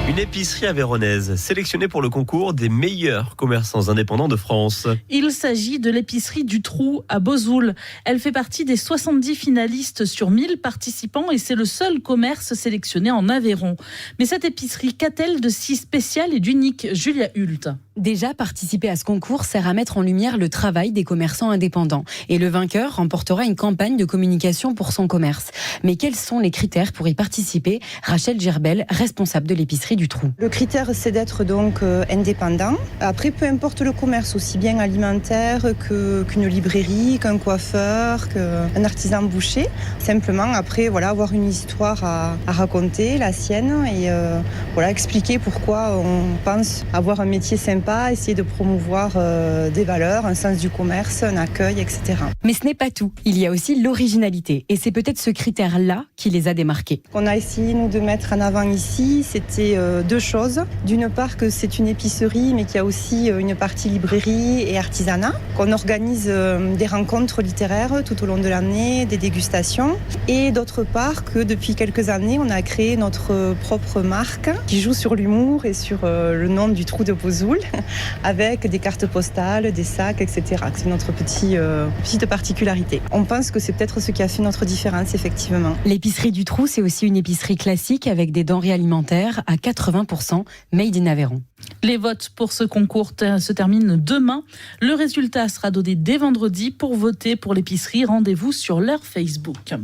Une épicerie avéronaise sélectionnée pour le concours des meilleurs commerçants indépendants de France. Il s'agit de l'épicerie du Trou à Bozoul. Elle fait partie des 70 finalistes sur 1000 participants et c'est le seul commerce sélectionné en Aveyron. Mais cette épicerie, qu'a-t-elle de si spécial et d'unique, Julia Hult? Déjà, participer à ce concours sert à mettre en lumière le travail des commerçants indépendants. Et le vainqueur remportera une campagne de communication pour son commerce. Mais quels sont les critères pour y participer? Rachel Gerbel, responsable de l'épicerie du Trou. Le critère, c'est d'être donc indépendant. Après, peu importe le commerce, aussi bien alimentaire qu'une librairie, qu'un coiffeur, qu'un artisan boucher. Simplement, après, avoir une histoire à raconter, la sienne, et expliquer pourquoi on pense avoir un métier sympa, essayer de promouvoir des valeurs, un sens du commerce, un accueil, etc. Mais ce n'est pas tout. Il y a aussi l'originalité. Et c'est peut-être ce critère-là qui les a démarqués. On a essayé, nous, de mettre en avant ici, c'était deux choses. D'une part, que c'est une épicerie, mais qu'il y a aussi une partie librairie et artisanat. Qu'on organise des rencontres littéraires tout au long de l'année, des dégustations. Et d'autre part, que depuis quelques années, on a créé notre propre marque qui joue sur l'humour et sur le nom du Trou de Bozoul, avec des cartes postales, des sacs, etc. C'est notre petite particularité. On pense que c'est peut-être ce qui a fait notre différence, effectivement. L'épicerie du Trou, c'est aussi une épicerie classique avec des denrées alimentaires à 80% made in Aveyron. Les votes pour ce concours se terminent demain. Le résultat sera donné dès vendredi. Pour voter pour l'épicerie, rendez-vous sur leur Facebook.